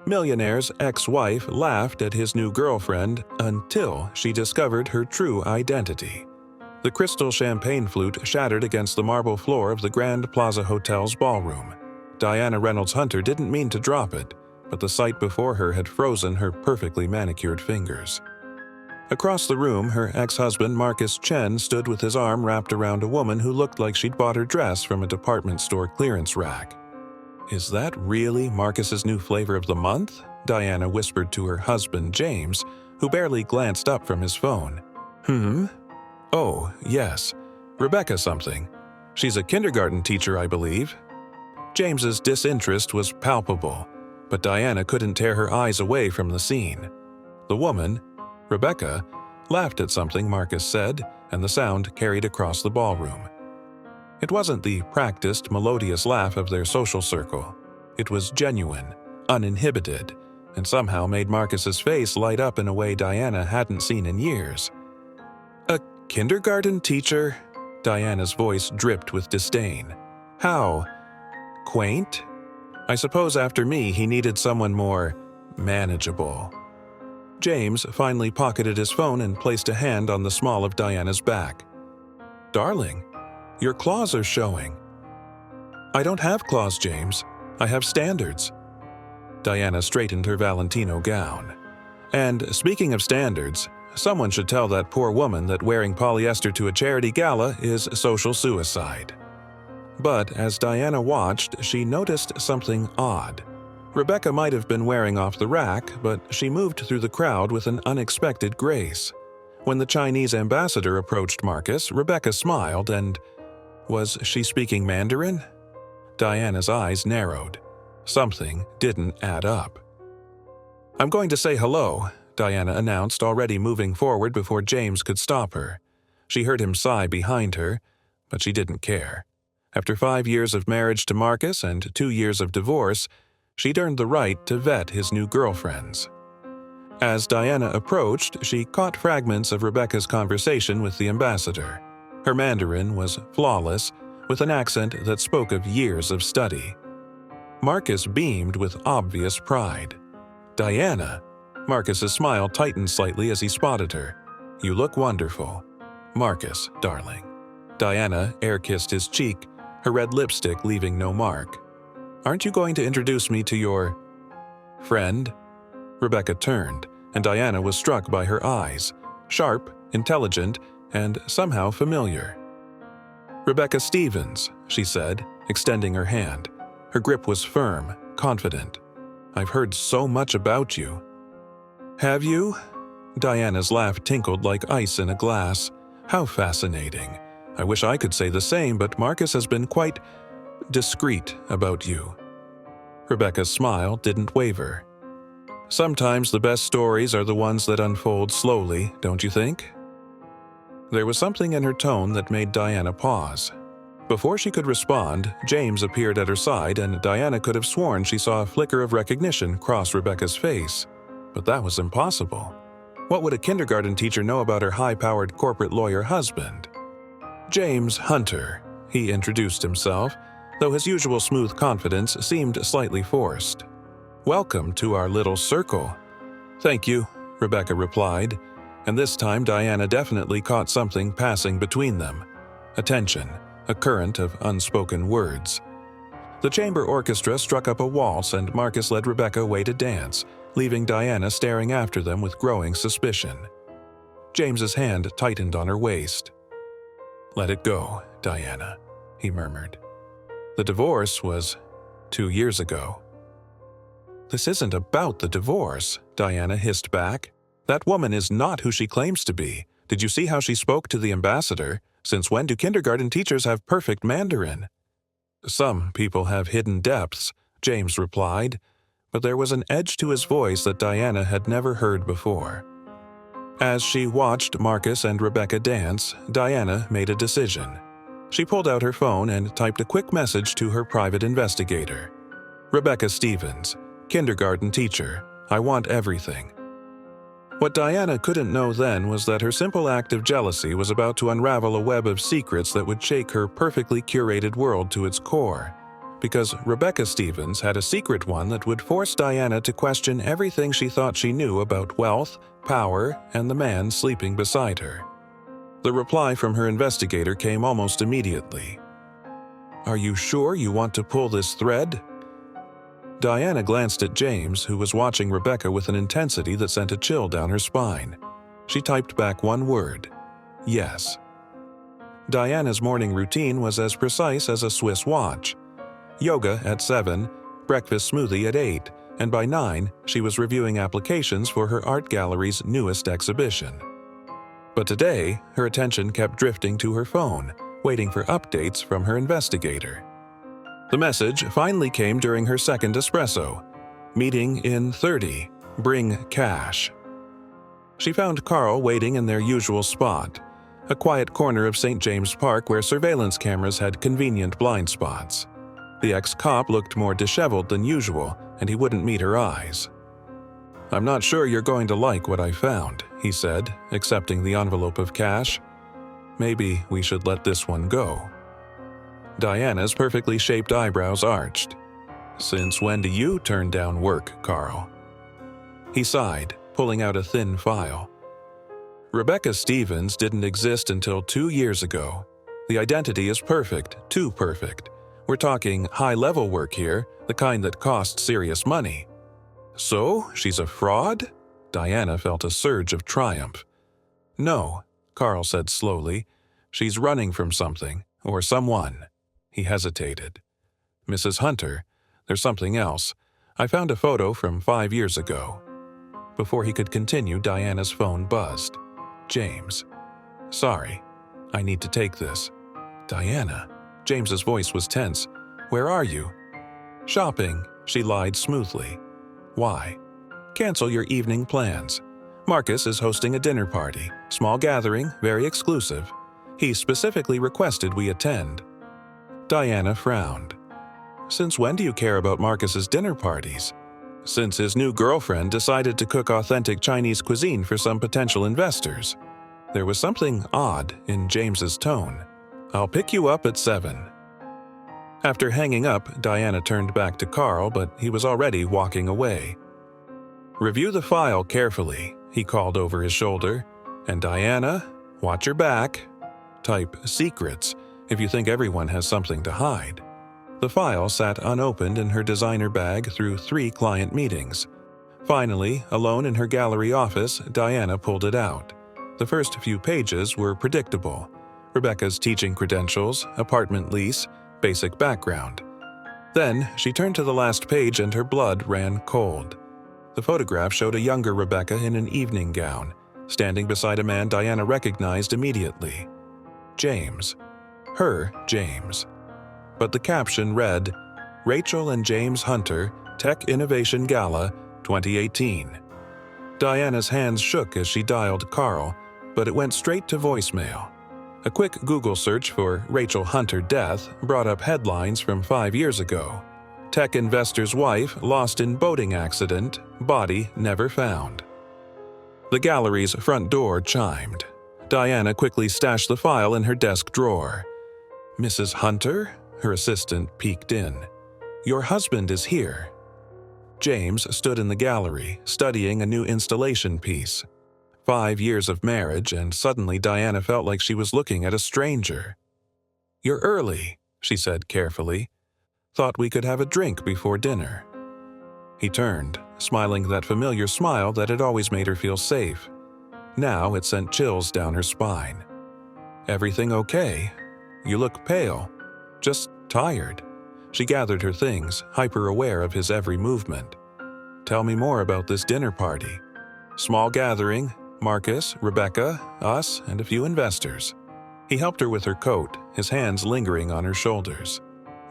Millionaire's ex-wife laughed at his new girlfriend until she discovered her true identity. The crystal champagne flute shattered against the marble floor of the Grand Plaza Hotel's ballroom. Diana Reynolds Hunter didn't mean to drop it, but the sight before her had frozen her perfectly manicured fingers. Across the room, her ex-husband Marcus Chen stood with his arm wrapped around a woman who looked like she'd bought her dress from a department store clearance rack. "Is that really Marcus's new flavor of the month?" Diana whispered to her husband James, who barely glanced up from his phone. "Oh, yes. Rebecca something. She's a kindergarten teacher, I believe." James's disinterest was palpable, but Diana couldn't tear her eyes away from the scene. The woman, Rebecca, laughed at something Marcus said, and the sound carried across the ballroom. It wasn't the practiced, melodious laugh of their social circle. It was genuine, uninhibited, and somehow made Marcus's face light up in a way Diana hadn't seen in years. "A kindergarten teacher?" Diana's voice dripped with disdain. "How quaint. I suppose after me he needed someone more manageable." James finally pocketed his phone and placed a hand on the small of Diana's back. "Darling, your claws are showing." "I don't have claws, James. I have standards." Diana straightened her Valentino gown. "And speaking of standards, someone should tell that poor woman that wearing polyester to a charity gala is social suicide." But as Diana watched, she noticed something odd. Rebecca might have been wearing off the rack, but she moved through the crowd with an unexpected grace. When the Chinese ambassador approached Marcus, Rebecca smiled and… Was she speaking Mandarin? Diana's eyes narrowed. Something didn't add up. "I'm going to say hello," Diana announced, already moving forward before James could stop her. She heard him sigh behind her, but she didn't care. After 5 years of marriage to Marcus and 2 years of divorce, she'd earned the right to vet his new girlfriends. As Diana approached, she caught fragments of Rebecca's conversation with the ambassador. Her Mandarin was flawless, with an accent that spoke of years of study. Marcus beamed with obvious pride. "Diana!" Marcus's smile tightened slightly as he spotted her. "You look wonderful." "Marcus, darling." Diana air-kissed his cheek, her red lipstick leaving no mark. "Aren't you going to introduce me to your… friend?" Rebecca turned, and Diana was struck by her eyes, sharp, intelligent, and somehow familiar. "Rebecca Stevens," she said, extending her hand. Her grip was firm, confident. "I've heard so much about you." "Have you?" Diana's laugh tinkled like ice in a glass. "How fascinating. I wish I could say the same, but Marcus has been quite discreet about you." Rebecca's smile didn't waver. "Sometimes the best stories are the ones that unfold slowly, don't you think?" There was something in her tone that made Diana pause. Before she could respond, James appeared at her side, and Diana could have sworn she saw a flicker of recognition cross Rebecca's face. But that was impossible. What would a kindergarten teacher know about her high-powered corporate lawyer husband? "James Hunter," he introduced himself, though his usual smooth confidence seemed slightly forced. "Welcome to our little circle." "Thank you," Rebecca replied, and this time Diana definitely caught something passing between them. A tension, a current of unspoken words. The chamber orchestra struck up a waltz and Marcus led Rebecca away to dance, leaving Diana staring after them with growing suspicion. James's hand tightened on her waist. "Let it go, Diana," he murmured. "The divorce was 2 years ago." "This isn't about the divorce," Diana hissed back. "That woman is not who she claims to be. Did you see how she spoke to the ambassador? Since when do kindergarten teachers have perfect Mandarin?" "Some people have hidden depths," James replied, but there was an edge to his voice that Diana had never heard before. As she watched Marcus and Rebecca dance, Diana made a decision. She pulled out her phone and typed a quick message to her private investigator. "Rebecca Stevens, kindergarten teacher. I want everything." What Diana couldn't know then was that her simple act of jealousy was about to unravel a web of secrets that would shake her perfectly curated world to its core. Because Rebecca Stevens had a secret one that would force Diana to question everything she thought she knew about wealth, power, and the man sleeping beside her. The reply from her investigator came almost immediately. "Are you sure you want to pull this thread?" Diana glanced at James, who was watching Rebecca with an intensity that sent a chill down her spine. She typed back one word: "Yes." Diana's morning routine was as precise as a Swiss watch. Yoga at 7, breakfast smoothie at 8, and by 9 she was reviewing applications for her art gallery's newest exhibition. But today, her attention kept drifting to her phone, waiting for updates from her investigator. The message finally came during her second espresso. "Meeting in 30. Bring cash." She found Carl waiting in their usual spot, a quiet corner of St. James Park where surveillance cameras had convenient blind spots. The ex-cop looked more disheveled than usual, and he wouldn't meet her eyes. "I'm not sure you're going to like what I found," he said, accepting the envelope of cash. "Maybe we should let this one go." Diana's perfectly shaped eyebrows arched. "Since when do you turn down work, Carl?" He sighed, pulling out a thin file. Rebecca Stevens didn't exist until 2 years ago. The identity is perfect, too perfect. We're talking high-level work here, the kind that costs serious money. "So, she's a fraud?" Diana felt a surge of triumph. "No," Carl said slowly. "She's running from something, or someone." He hesitated. "Mrs. Hunter, there's something else. I found a photo from 5 years ago." Before he could continue, Diana's phone buzzed. "James. Sorry, I need to take this." "Diana." James's voice was tense. "Where are you?" "Shopping," she lied smoothly. "Why?" "Cancel your evening plans. Marcus is hosting a dinner party, small gathering, very exclusive. He specifically requested we attend." Diana frowned. "Since when do you care about Marcus's dinner parties?" "Since his new girlfriend decided to cook authentic Chinese cuisine for some potential investors." There was something odd in James's tone. "I'll pick you up at 7. After hanging up, Diana turned back to Carl, but he was already walking away. "Review the file carefully," he called over his shoulder. "And Diana, watch your back. Type secrets if you think everyone has something to hide." The file sat unopened in her designer bag through 3 client meetings. Finally, alone in her gallery office, Diana pulled it out. The first few pages were predictable. Rebecca's teaching credentials, apartment lease, basic background. Then, she turned to the last page and her blood ran cold. The photograph showed a younger Rebecca in an evening gown, standing beside a man Diana recognized immediately. James. Her James. But the caption read, "Rachel and James Hunter, Tech Innovation Gala, 2018. Diana's hands shook as she dialed Carl, but it went straight to voicemail. A quick Google search for Rachel Hunter death brought up headlines from 5 years ago. Tech investor's wife lost in boating accident, body never found. The gallery's front door chimed. Diana quickly stashed the file in her desk drawer. "Mrs. Hunter?" Her assistant peeked in. "Your husband is here." James stood in the gallery, studying a new installation piece. 5 years of marriage, and suddenly Diana felt like she was looking at a stranger. "You're early," she said carefully. "Thought we could have a drink before dinner." He turned, smiling that familiar smile that had always made her feel safe. Now it sent chills down her spine. "Everything okay? You look pale. Just tired." She gathered her things, hyper-aware of his every movement. "Tell me more about this dinner party." "Small gathering, Marcus, Rebecca, us, and a few investors." He helped her with her coat, his hands lingering on her shoulders.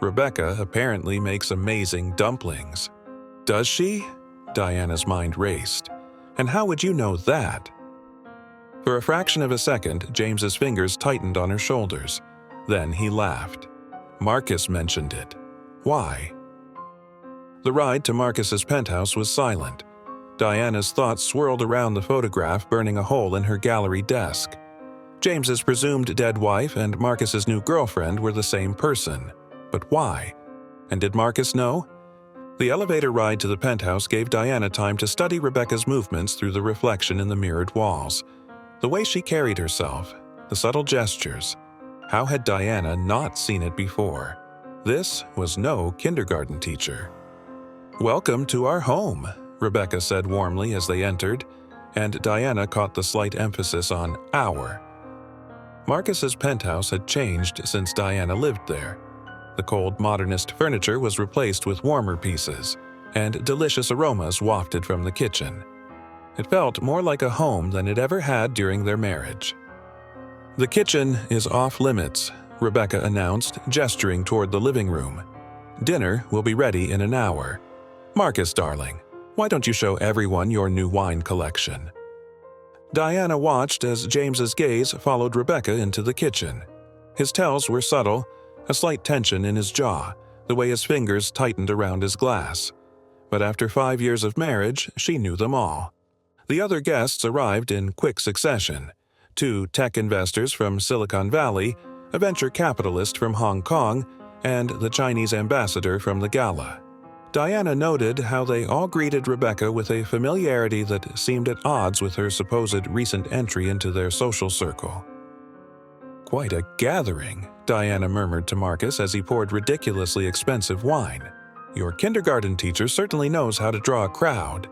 "Rebecca apparently makes amazing dumplings." "Does she?" Diana's mind raced. "And how would you know that?" For a fraction of a second, James's fingers tightened on her shoulders. Then he laughed. "Marcus mentioned it. Why?" The ride to Marcus's penthouse was silent. Diana's thoughts swirled around the photograph, burning a hole in her gallery desk. James's presumed dead wife and Marcus's new girlfriend were the same person. But why? And did Marcus know? The elevator ride to the penthouse gave Diana time to study Rebecca's movements through the reflection in the mirrored walls. The way she carried herself, the subtle gestures. How had Diana not seen it before? This was no kindergarten teacher. "Welcome to our home," Rebecca said warmly as they entered, and Diana caught the slight emphasis on our. Marcus's penthouse had changed since Diana lived there. The cold modernist furniture was replaced with warmer pieces, and delicious aromas wafted from the kitchen. It felt more like a home than it ever had during their marriage. "The kitchen is off limits," Rebecca announced, gesturing toward the living room. "Dinner will be ready in an hour. Marcus, darling, why don't you show everyone your new wine collection?" Diana watched as James's gaze followed Rebecca into the kitchen. His tells were subtle, a slight tension in his jaw, the way his fingers tightened around his glass. But after 5 years of marriage, she knew them all. The other guests arrived in quick succession. 2 tech investors from Silicon Valley, a venture capitalist from Hong Kong, and the Chinese ambassador from the gala. Diana noted how they all greeted Rebecca with a familiarity that seemed at odds with her supposed recent entry into their social circle. "Quite a gathering," Diana murmured to Marcus as he poured ridiculously expensive wine. "Your kindergarten teacher certainly knows how to draw a crowd."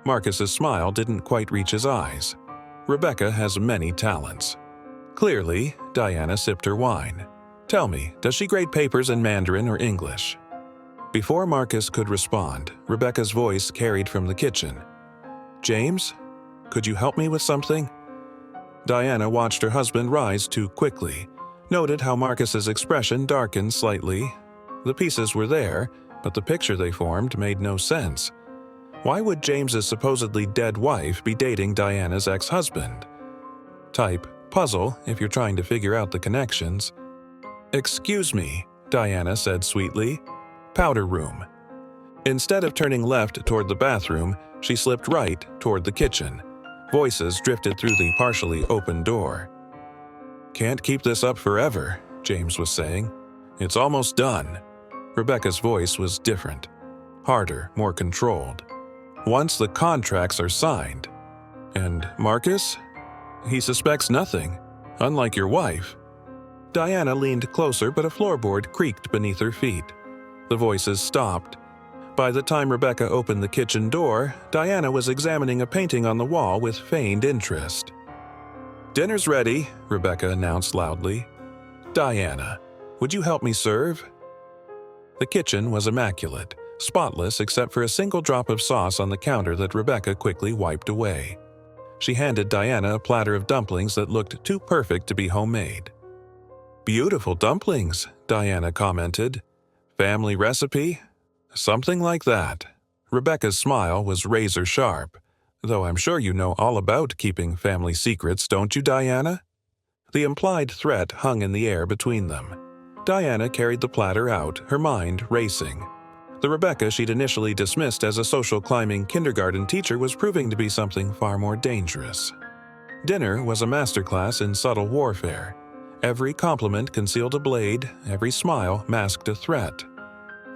Marcus's smile didn't quite reach his eyes. Rebecca has many talents. Clearly, Diana sipped her wine. "Tell me, does she grade papers in Mandarin or English?" Before Marcus could respond, Rebecca's voice carried from the kitchen. "James, could you help me with something?" Diana watched her husband rise too quickly, noted how Marcus's expression darkened slightly. The pieces were there, but the picture they formed made no sense. Why would James's supposedly dead wife be dating Diana's ex-husband? Type puzzle if you're trying to figure out the connections. "Excuse me," Diana said sweetly. "Powder room." Instead of turning left toward the bathroom, she slipped right toward the kitchen. Voices drifted through the partially open door. "Can't keep this up forever," James was saying. "It's almost done." Rebecca's voice was different. Harder, more controlled. "Once the contracts are signed." "And Marcus? He suspects nothing, unlike your wife." Diana leaned closer, but a floorboard creaked beneath her feet. The voices stopped. By the time Rebecca opened the kitchen door, Diana was examining a painting on the wall with feigned interest. "Dinner's ready," Rebecca announced loudly. "Diana, would you help me serve?" The kitchen was immaculate, spotless except for a single drop of sauce on the counter that Rebecca quickly wiped away. She handed Diana a platter of dumplings that looked too perfect to be homemade. "Beautiful dumplings," Diana commented. "Family recipe?" "Something like that." Rebecca's smile was razor sharp. "Though I'm sure you know all about keeping family secrets, don't you, Diana?" The implied threat hung in the air between them. Diana carried the platter out, her mind racing. The Rebecca she'd initially dismissed as a social climbing kindergarten teacher was proving to be something far more dangerous. Dinner was a masterclass in subtle warfare. Every compliment concealed a blade, every smile masked a threat.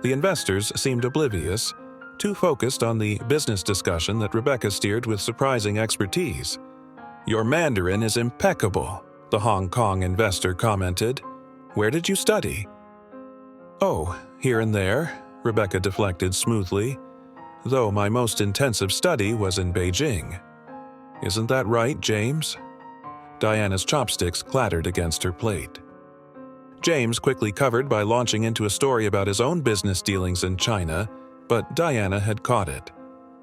The investors seemed oblivious, too focused on the business discussion that Rebecca steered with surprising expertise. "Your Mandarin is impeccable," the Hong Kong investor commented. "Where did you study?" "Oh, here and there," Rebecca deflected smoothly, "though my most intensive study was in Beijing." "Isn't that right, James?" Diana's chopsticks clattered against her plate. James quickly covered by launching into a story about his own business dealings in China, but Diana had caught it,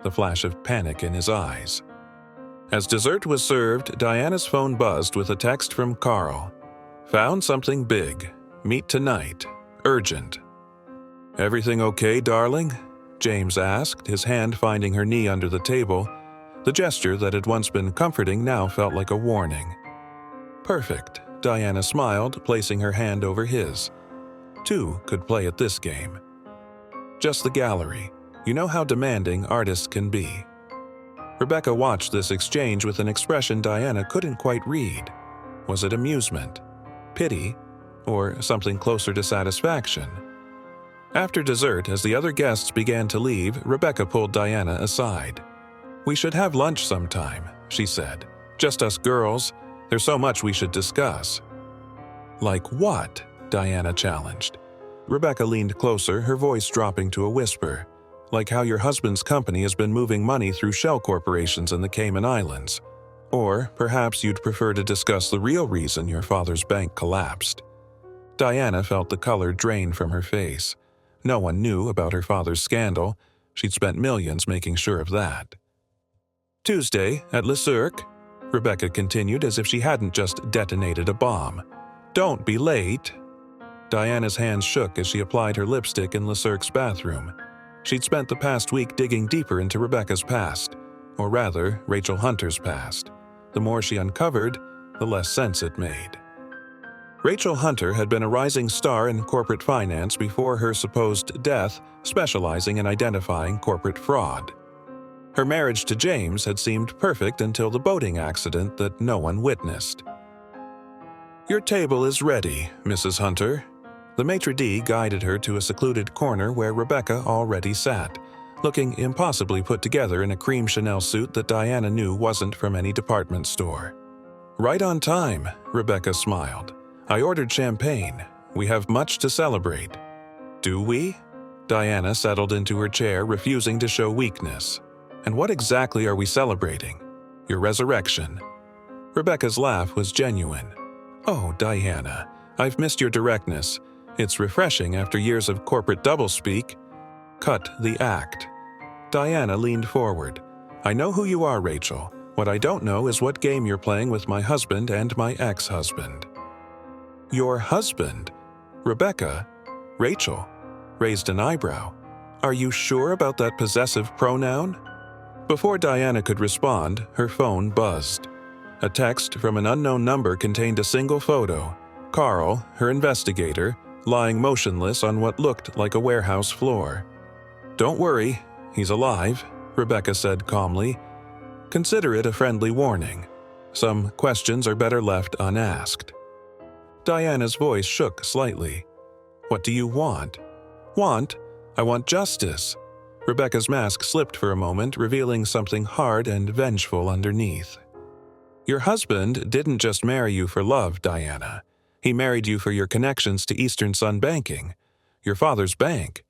the flash of panic in his eyes. As dessert was served, Diana's phone buzzed with a text from Carl. "Found something big. Meet tonight. Urgent." "Everything okay, darling?" James asked, his hand finding her knee under the table. The gesture that had once been comforting now felt like a warning. "Perfect," Diana smiled, placing her hand over his. Two could play at this game. "Just the gallery. You know how demanding artists can be." Rebecca watched this exchange with an expression Diana couldn't quite read. Was it amusement, pity, or something closer to satisfaction? After dessert, as the other guests began to leave, Rebecca pulled Diana aside. "We should have lunch sometime," she said. "Just us girls. There's so much we should discuss." "Like what?" Diana challenged. Rebecca leaned closer, her voice dropping to a whisper. "Like how your husband's company has been moving money through shell corporations in the Cayman Islands. Or perhaps you'd prefer to discuss the real reason your father's bank collapsed." Diana felt the color drain from her face. No one knew about her father's scandal. She'd spent millions making sure of that. "Tuesday, at Le Cirque," Rebecca continued as if she hadn't just detonated a bomb. "Don't be late." Diana's hands shook as she applied her lipstick in Le Cirque's bathroom. She'd spent the past week digging deeper into Rebecca's past, or rather, Rachel Hunter's past. The more she uncovered, the less sense it made. Rachel Hunter had been a rising star in corporate finance before her supposed death, specializing in identifying corporate fraud. Her marriage to James had seemed perfect until the boating accident that no one witnessed. "Your table is ready, Mrs. Hunter." The maitre d' guided her to a secluded corner where Rebecca already sat, looking impossibly put together in a cream Chanel suit that Diana knew wasn't from any department store. "Right on time," Rebecca smiled. "I ordered champagne. We have much to celebrate." "Do we?" Diana settled into her chair, refusing to show weakness. "And what exactly are we celebrating?" "Your resurrection." Rebecca's laugh was genuine. "Oh, Diana, I've missed your directness. It's refreshing after years of corporate doublespeak." "Cut the act." Diana leaned forward. "I know who you are, Rachel. What I don't know is what game you're playing with my husband and my ex-husband." "Your husband?" Rebecca, Rachel, raised an eyebrow. "Are you sure about that possessive pronoun?" Before Diana could respond, her phone buzzed. A text from an unknown number contained a single photo: Carl, her investigator, lying motionless on what looked like a warehouse floor. "Don't worry, he's alive," Rebecca said calmly. "Consider it a friendly warning. Some questions are better left unasked." Diana's voice shook slightly. "What do you want?" "Want? I want justice." Rebecca's mask slipped for a moment, revealing something hard and vengeful underneath. "Your husband didn't just marry you for love, Diana. He married you for your connections to Eastern Sun Banking, your father's bank.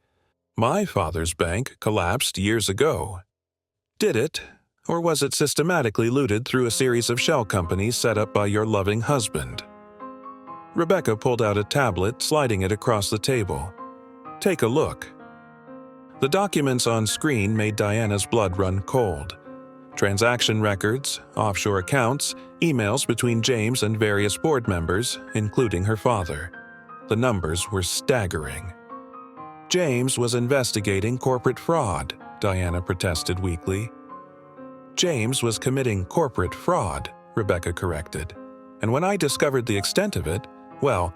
My father's bank collapsed years ago." "Did it? Or was it systematically looted through a series of shell companies set up by your loving husband?" Rebecca pulled out a tablet, sliding it across the table. "Take a look." The documents on screen made Diana's blood run cold. Transaction records, offshore accounts, emails between James and various board members, including her father. The numbers were staggering. "James was investigating corporate fraud," Diana protested weakly. "James was committing corporate fraud," Rebecca corrected. "And when I discovered the extent of it, well,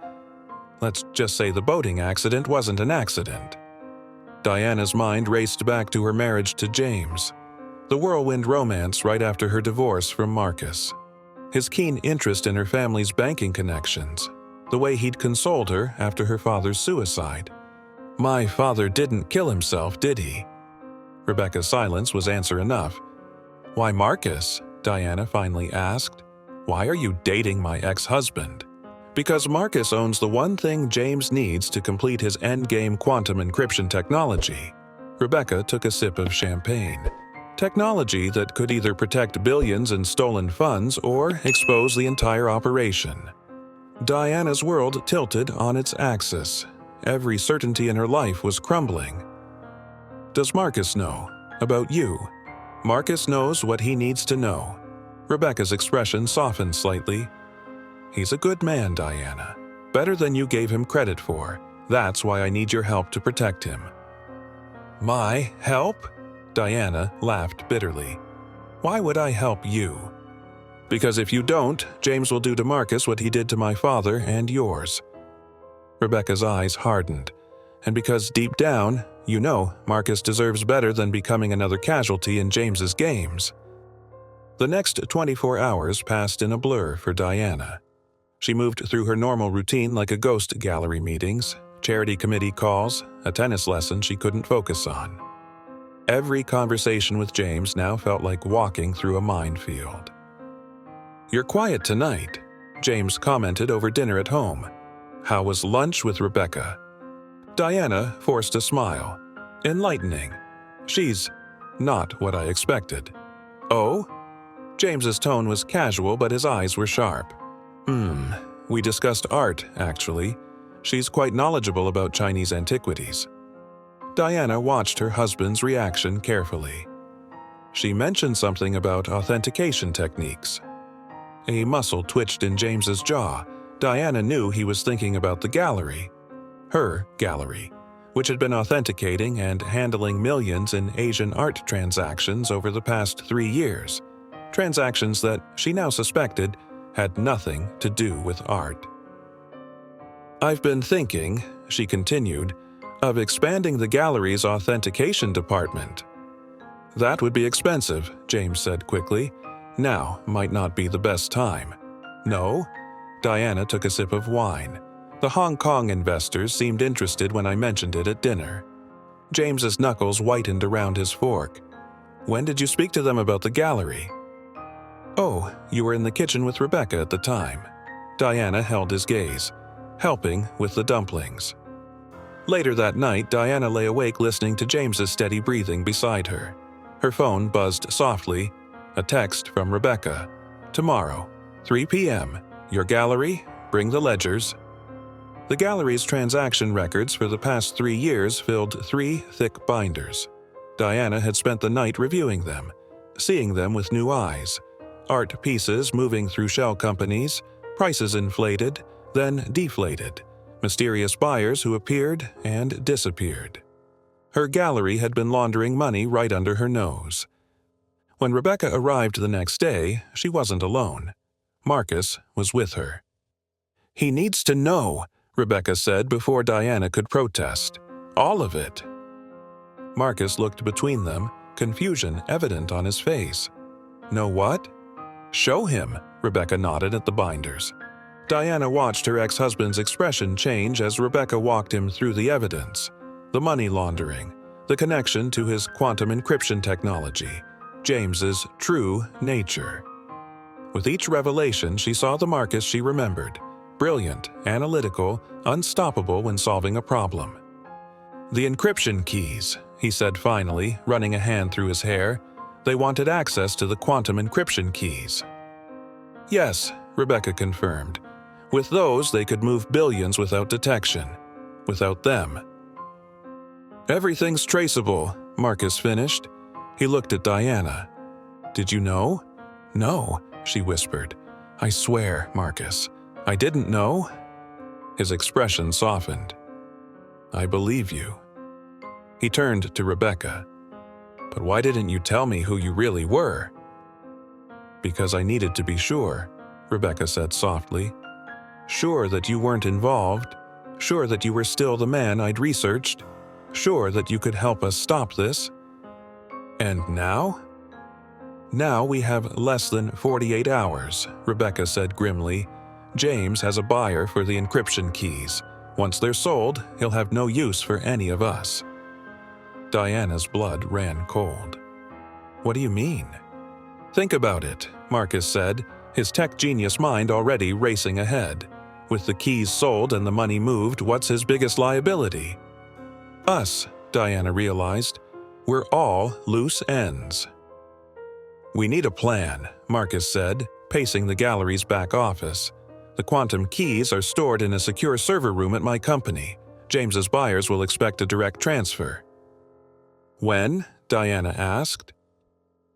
let's just say the boating accident wasn't an accident." Diana's mind raced back to her marriage to James. The whirlwind romance right after her divorce from Marcus. His keen interest in her family's banking connections. The way he'd consoled her after her father's suicide. "My father didn't kill himself, did he?" Rebecca's silence was answer enough. "Why Marcus?" Diana finally asked. "Why are you dating my ex-husband?" "Because Marcus owns the one thing James needs to complete his endgame quantum encryption technology." Rebecca took a sip of champagne. "Technology that could either protect billions in stolen funds or expose the entire operation." Diana's world tilted on its axis. Every certainty in her life was crumbling. "Does Marcus know? About you?" "Marcus knows what he needs to know." Rebecca's expression softened slightly. "He's a good man, Diana. Better than you gave him credit for. That's why I need your help to protect him." "My help?" Diana laughed bitterly. "Why would I help you?" "Because if you don't, James will do to Marcus what he did to my father and yours." Rebecca's eyes hardened. "And because deep down, you know Marcus deserves better than becoming another casualty in James's games." The next 24 hours passed in a blur for Diana. She moved through her normal routine like a ghost gallery meetings, charity committee calls, a tennis lesson she couldn't focus on. Every conversation with James now felt like walking through a minefield. "You're quiet tonight," James commented over dinner at home. "How was lunch with Rebecca?" Diana forced a smile. Enlightening. "She's not what I expected." "Oh?" James's tone was casual, but his eyes were sharp. We discussed art, actually. She's quite knowledgeable about Chinese antiquities." Diana watched her husband's reaction carefully. She mentioned something about authentication techniques. A muscle twitched in James's jaw. Diana knew he was thinking about the gallery. Her gallery, which had been authenticating and handling millions in Asian art transactions over the past 3 years. Transactions that she now suspected had nothing to do with art. "I've been thinking," she continued, "of expanding the gallery's authentication department." "That would be expensive," James said quickly. "Now might not be the best time." "No?" Diana took a sip of wine. "The Hong Kong investors seemed interested when I mentioned it at dinner." James's knuckles whitened around his fork. "When did you speak to them about the gallery?" "Oh, you were in the kitchen with Rebecca at the time." Diana held his gaze, helping with the dumplings. Later that night, Diana lay awake listening to James's steady breathing beside her. Her phone buzzed softly. A text from Rebecca. "Tomorrow, 3 p.m. Your gallery, bring the ledgers." The gallery's transaction records for the past 3 years filled 3 thick binders. Diana had spent the night reviewing them, seeing them with new eyes. Art pieces moving through shell companies, prices inflated, then deflated, mysterious buyers who appeared and disappeared. Her gallery had been laundering money right under her nose. When Rebecca arrived the next day, she wasn't alone. Marcus was with her. "He needs to know," Rebecca said before Diana could protest. "All of it." Marcus looked between them, confusion evident on his face. "Know what?" "Show him," Rebecca nodded at the binders. Diana watched her ex-husband's expression change as Rebecca walked him through the evidence. The money laundering, the connection to his quantum encryption technology, James's true nature. With each revelation, she saw the Marcus she remembered. Brilliant, analytical, unstoppable when solving a problem. "The encryption keys," he said finally, running a hand through his hair. "They wanted access to the quantum encryption keys." "Yes," Rebecca confirmed. "With those, they could move billions without detection. Without them." "Everything's traceable," Marcus finished. He looked at Diana. "Did you know?" "No," she whispered. "I swear, Marcus, I didn't know." His expression softened. "I believe you." He turned to Rebecca. "But why didn't you tell me who you really were?" "Because I needed to be sure," Rebecca said softly. "Sure that you weren't involved. Sure that you were still the man I'd researched. Sure that you could help us stop this." "And now?" "Now we have less than 48 hours," Rebecca said grimly. "James has a buyer for the encryption keys. Once they're sold, he'll have no use for any of us." Diana's blood ran cold. "What do you mean?" "Think about it," Marcus said, his tech genius mind already racing ahead. "With the keys sold and the money moved, what's his biggest liability?" "Us," Diana realized. "We're all loose ends." "We need a plan," Marcus said, pacing the gallery's back office. "The quantum keys are stored in a secure server room at my company. James's buyers will expect a direct transfer." "When?" Diana asked.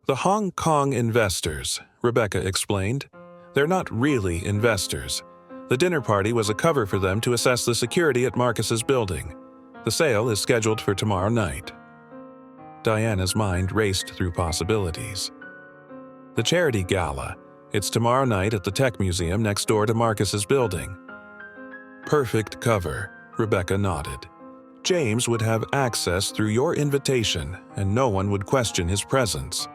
"The Hong Kong investors," Rebecca explained. "They're not really investors. The dinner party was a cover for them to assess the security at Marcus's building. The sale is scheduled for tomorrow night." Diana's mind raced through possibilities. "The charity gala. It's tomorrow night at the Tech Museum next door to Marcus's building." "Perfect cover," Rebecca nodded. "James would have access through your invitation, and no one would question his presence."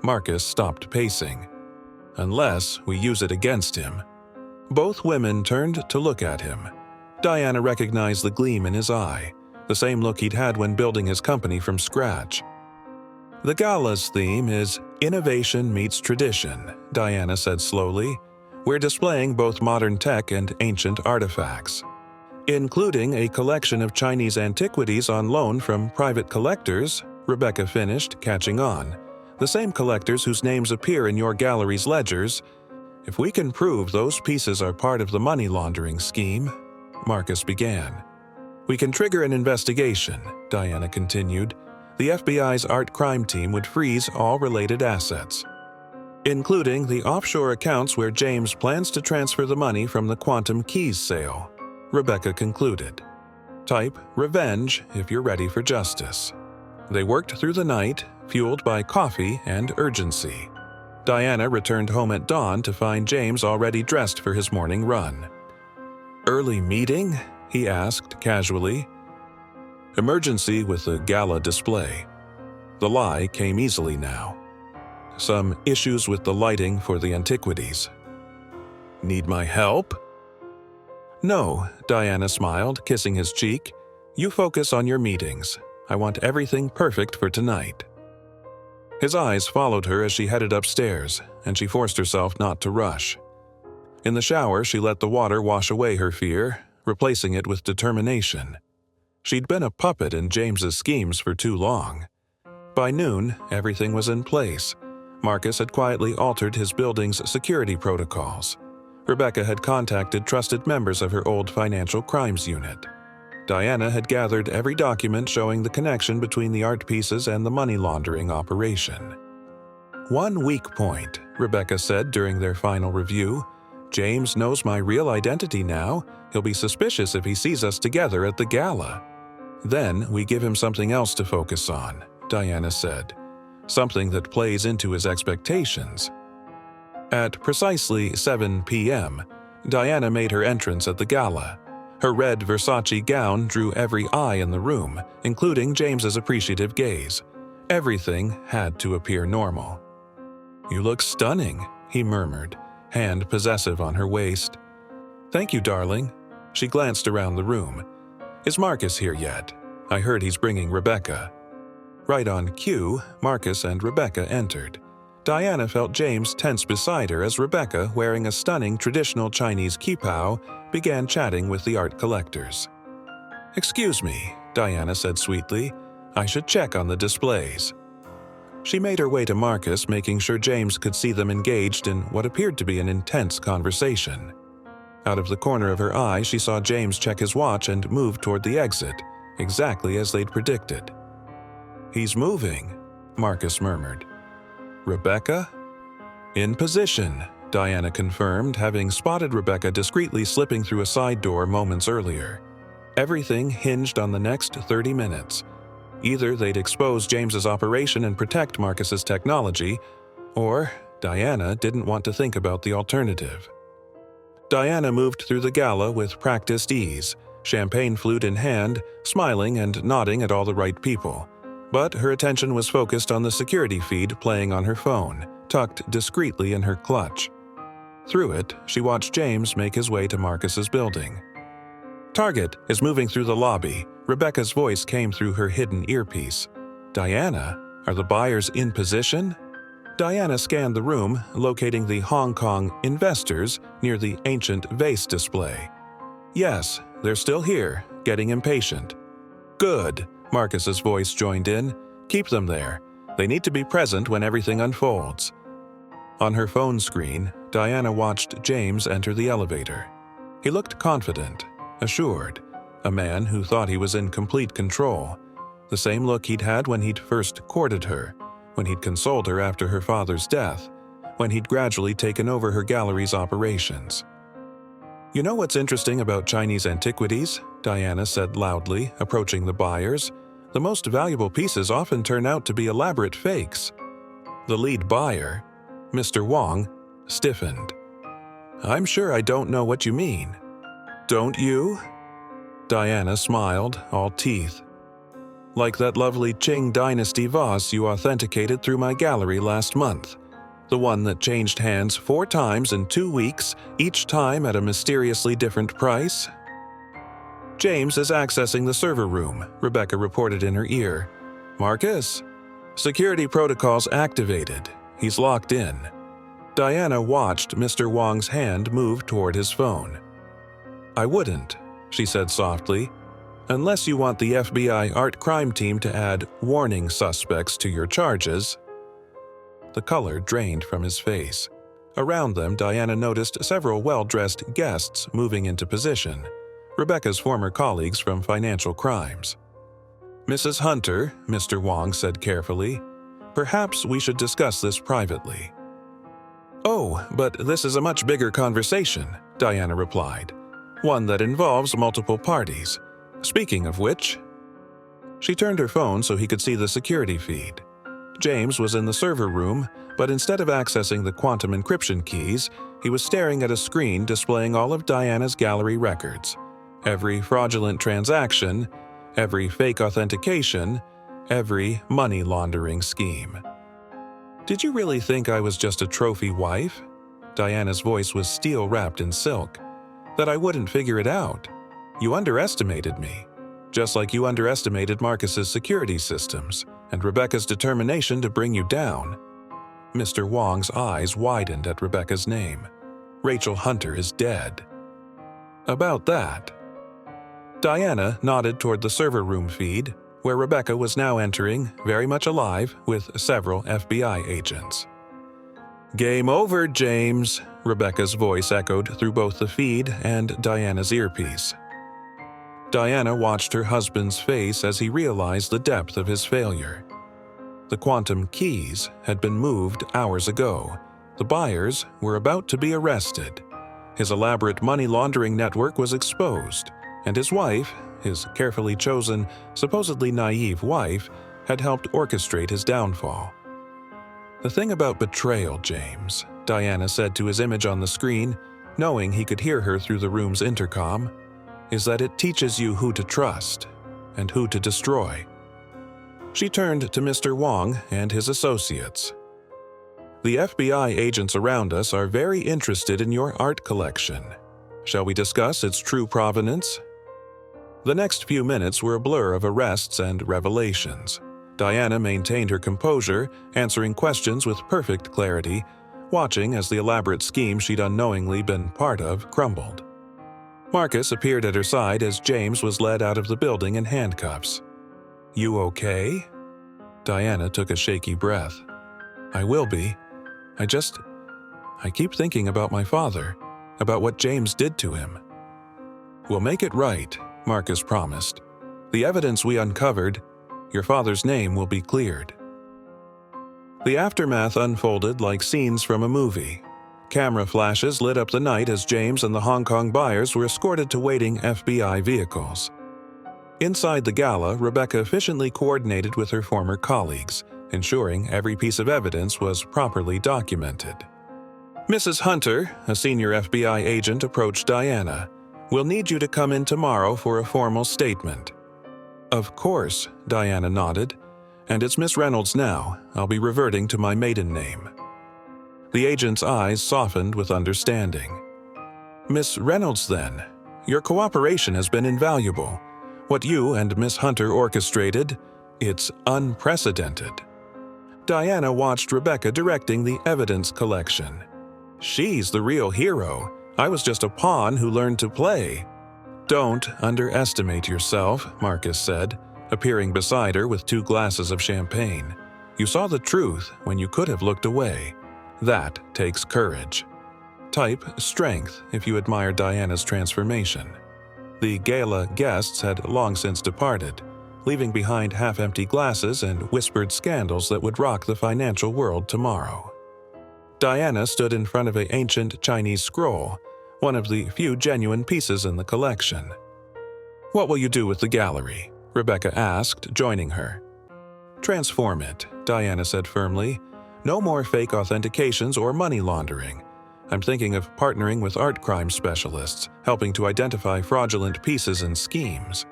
Marcus stopped pacing. "Unless we use it against him." Both women turned to look at him. Diana recognized the gleam in his eye, the same look he'd had when building his company from scratch. "The gala's theme is Innovation Meets Tradition," Diana said slowly. "We're displaying both modern tech and ancient artifacts, including a collection of Chinese antiquities on loan from private collectors," Rebecca finished, catching on. "The same collectors whose names appear in your gallery's ledgers. If we can prove those pieces are part of the money laundering scheme," Marcus began. "We can trigger an investigation," Diana continued. "The FBI's art crime team would freeze all related assets, including the offshore accounts where James plans to transfer the money from the Quantum Keys sale," Rebecca concluded. "Type revenge if you're ready for justice." They worked through the night, fueled by coffee and urgency. Diana returned home at dawn to find James already dressed for his morning run. "Early meeting?" he asked casually. "Emergency with the gala display." The lie came easily now. "Some issues with the lighting for the antiquities." "Need my help?" "No," Diana smiled, kissing his cheek. "You focus on your meetings. I want everything perfect for tonight." His eyes followed her as she headed upstairs, and she forced herself not to rush. In the shower, she let the water wash away her fear, replacing it with determination. She'd been a puppet in James's schemes for too long. By noon, everything was in place. Marcus had quietly altered his building's security protocols. Rebecca had contacted trusted members of her old financial crimes unit. Diana had gathered every document showing the connection between the art pieces and the money laundering operation. "One weak point," Rebecca said during their final review. "James knows my real identity now. He'll be suspicious if he sees us together at the gala." "Then we give him something else to focus on," Diana said. "Something that plays into his expectations." At precisely 7 p.m., Diana made her entrance at the gala. Her red Versace gown drew every eye in the room, including James's appreciative gaze. Everything had to appear normal. "You look stunning," he murmured, hand possessive on her waist. "Thank you, darling." She glanced around the room. "Is Marcus here yet? I heard he's bringing Rebecca." Right on cue, Marcus and Rebecca entered. Diana felt James tense beside her as Rebecca, wearing a stunning traditional Chinese qipao, began chatting with the art collectors. "Excuse me," Diana said sweetly. "I should check on the displays." She made her way to Marcus, making sure James could see them engaged in what appeared to be an intense conversation. Out of the corner of her eye, she saw James check his watch and move toward the exit, exactly as they'd predicted. "He's moving," Marcus murmured. "Rebecca?" "In position," Diana confirmed, having spotted Rebecca discreetly slipping through a side door moments earlier. Everything hinged on the next 30 minutes. Either they'd expose James's operation and protect Marcus's technology, or Diana didn't want to think about the alternative. Diana moved through the gala with practiced ease, champagne flute in hand, smiling and nodding at all the right people. But her attention was focused on the security feed playing on her phone, tucked discreetly in her clutch. Through it, she watched James make his way to Marcus's building. "Target is moving through the lobby," Rebecca's voice came through her hidden earpiece. "Diana, are the buyers in position?" Diana scanned the room, locating the Hong Kong investors near the ancient vase display. "Yes, they're still here, getting impatient." "Good," Marcus's voice joined in. "Keep them there. They need to be present when everything unfolds." On her phone screen, Diana watched James enter the elevator. He looked confident, assured, a man who thought he was in complete control. The same look he'd had when he'd first courted her, when he'd consoled her after her father's death, when he'd gradually taken over her gallery's operations. "You know what's interesting about Chinese antiquities?" Diana said loudly, approaching the buyers. "The most valuable pieces often turn out to be elaborate fakes." The lead buyer, Mr. Wong, stiffened. "I'm sure I don't know what you mean." "Don't you?" Diana smiled, all teeth. "Like that lovely Qing Dynasty vase you authenticated through my gallery last month. The one that changed hands 4 times in 2 weeks, each time at a mysteriously different price?" "James is accessing the server room," Rebecca reported in her ear. "Marcus? Security protocols activated. He's locked in." Diana watched Mr. Wong's hand move toward his phone. "I wouldn't," she said softly, "unless you want the FBI art crime team to add warning suspects to your charges." The color drained from his face. Around them, Diana noticed several well-dressed guests moving into position, Rebecca's former colleagues from financial crimes. "Mrs. Hunter," Mr. Wong said carefully, "perhaps we should discuss this privately." "Oh, but this is a much bigger conversation," Diana replied. "One that involves multiple parties. Speaking of which..." She turned her phone so he could see the security feed. James was in the server room, but instead of accessing the quantum encryption keys, he was staring at a screen displaying all of Diana's gallery records. Every fraudulent transaction, every fake authentication, every money laundering scheme. "Did you really think I was just a trophy wife?" Diana's voice was steel-wrapped in silk. "That I wouldn't figure it out? You underestimated me, just like you underestimated Marcus's security systems and Rebecca's determination to bring you down." Mr. Wong's eyes widened at Rebecca's name. "Rachel Hunter is dead." "About that." Diana nodded toward the server room feed, where Rebecca was now entering, very much alive, with several FBI agents. "Game over, James," Rebecca's voice echoed through both the feed and Diana's earpiece. Diana watched her husband's face as he realized the depth of his failure. The quantum keys had been moved hours ago. The buyers were about to be arrested. His elaborate money laundering network was exposed, and his wife, his carefully chosen, supposedly naive wife, had helped orchestrate his downfall. "The thing about betrayal, James," Diana said to his image on the screen, knowing he could hear her through the room's intercom, "is that it teaches you who to trust and who to destroy." She turned to Mr. Wong and his associates. "The FBI agents around us are very interested in your art collection. Shall we discuss its true provenance?" The next few minutes were a blur of arrests and revelations. Diana maintained her composure, answering questions with perfect clarity, watching as the elaborate scheme she'd unknowingly been part of crumbled. Marcus appeared at her side as James was led out of the building in handcuffs. "You okay?" Diana took a shaky breath. "I will be. I keep thinking about my father, about what James did to him." "We'll make it right," Marcus promised. "The evidence we uncovered, your father's name will be cleared." The aftermath unfolded like scenes from a movie. Camera flashes lit up the night as James and the Hong Kong buyers were escorted to waiting FBI vehicles. Inside the gala, Rebecca efficiently coordinated with her former colleagues, ensuring every piece of evidence was properly documented. "Mrs. Hunter," a senior FBI agent approached Diana, "we'll need you to come in tomorrow for a formal statement." "Of course," Diana nodded. "And it's Miss Reynolds now. I'll be reverting to my maiden name." The agent's eyes softened with understanding. "Miss Reynolds, then. Your cooperation has been invaluable. What you and Miss Hunter orchestrated, it's unprecedented." Diana watched Rebecca directing the evidence collection. "She's the real hero. I was just a pawn who learned to play." "Don't underestimate yourself," Marcus said, appearing beside her with 2 glasses of champagne. "You saw the truth when you could have looked away. That takes courage. Type strength if you admire Diana's transformation." The gala guests had long since departed, leaving behind half-empty glasses and whispered scandals that would rock the financial world tomorrow. Diana stood in front of an ancient Chinese scroll, one of the few genuine pieces in the collection. "What will you do with the gallery?" Rebecca asked, joining her. "Transform it," Diana said firmly. "No more fake authentications or money laundering. I'm thinking of partnering with art crime specialists, helping to identify fraudulent pieces and schemes."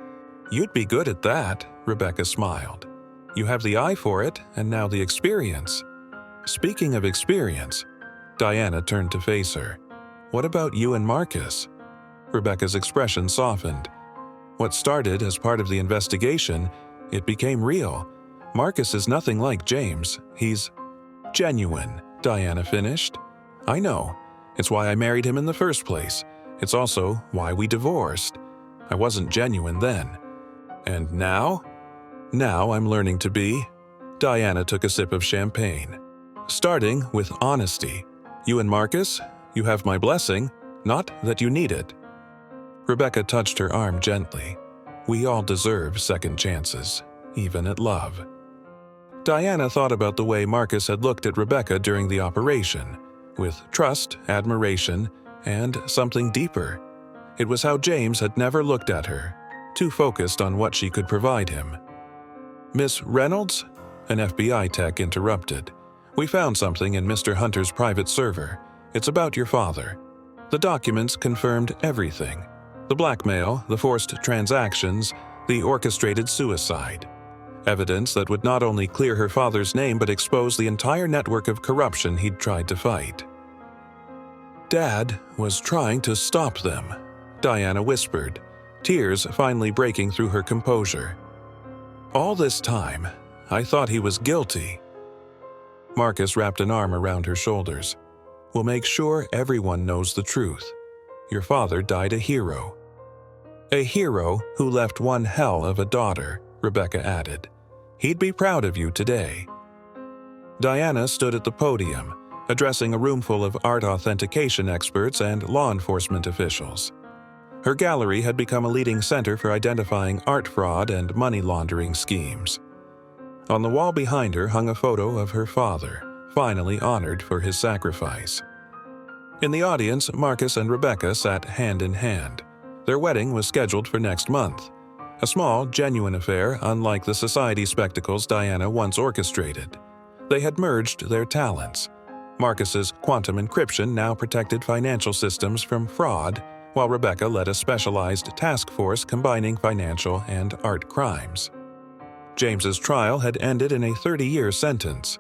"You'd be good at that," Rebecca smiled. "You have the eye for it, and now the experience." "Speaking of experience," Diana turned to face her. "What about you and Marcus?" Rebecca's expression softened. What started as part of the investigation, it became real. Marcus is nothing like James. He's genuine, Diana finished. I know. It's why I married him in the first place. It's also why we divorced. I wasn't genuine then. And now? Now I'm learning to be. Diana took a sip of champagne. Starting with honesty. You and Marcus, you have my blessing, not that you need it. Rebecca touched her arm gently. We all deserve second chances, even at love. Diana thought about the way Marcus had looked at Rebecca during the operation, with trust, admiration, and something deeper. It was how James had never looked at her, too focused on what she could provide him. Miss Reynolds? An FBI tech interrupted. We found something in Mr. Hunter's private server. It's about your father. The documents confirmed everything. The blackmail, the forced transactions, the orchestrated suicide. Evidence that would not only clear her father's name but expose the entire network of corruption he'd tried to fight. Dad was trying to stop them, Diana whispered, tears finally breaking through her composure. All this time, I thought he was guilty. Marcus wrapped an arm around her shoulders. We'll make sure everyone knows the truth. Your father died a hero. A hero who left one hell of a daughter, Rebecca added. He'd be proud of you today. Diana stood at the podium, addressing a roomful of art authentication experts and law enforcement officials. Her gallery had become a leading center for identifying art fraud and money laundering schemes. On the wall behind her hung a photo of her father, finally honored for his sacrifice. In the audience, Marcus and Rebecca sat hand in hand. Their wedding was scheduled for next month. A small, genuine affair, unlike the society spectacles Diana once orchestrated. They had merged their talents. Marcus's quantum encryption now protected financial systems from fraud, while Rebecca led a specialized task force combining financial and art crimes. James's trial had ended in a 30-year sentence.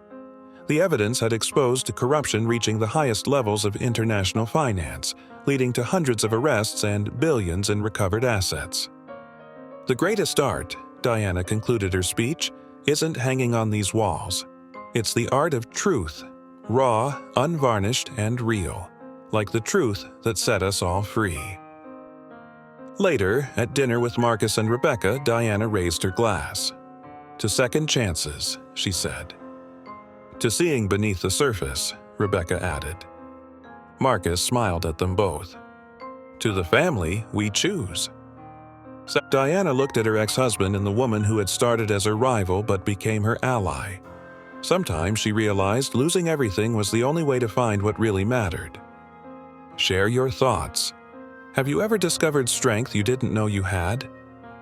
The evidence had exposed corruption reaching the highest levels of international finance, leading to hundreds of arrests and billions in recovered assets. The greatest art, Diana concluded her speech, isn't hanging on these walls. It's the art of truth, raw, unvarnished, and real, like the truth that set us all free. Later, at dinner with Marcus and Rebecca, Diana raised her glass. To second chances, she said. To seeing beneath the surface, Rebecca added. Marcus smiled at them both. To the family we choose. Diana looked at her ex-husband and the woman who had started as her rival but became her ally. Sometimes she realized losing everything was the only way to find what really mattered. Share your thoughts. Have you ever discovered strength you didn't know you had?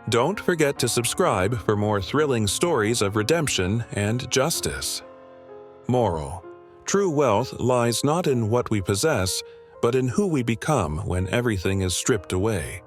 Don't forget to subscribe for more thrilling stories of redemption and justice. Moral: true wealth lies not in what we possess, but in who we become when everything is stripped away.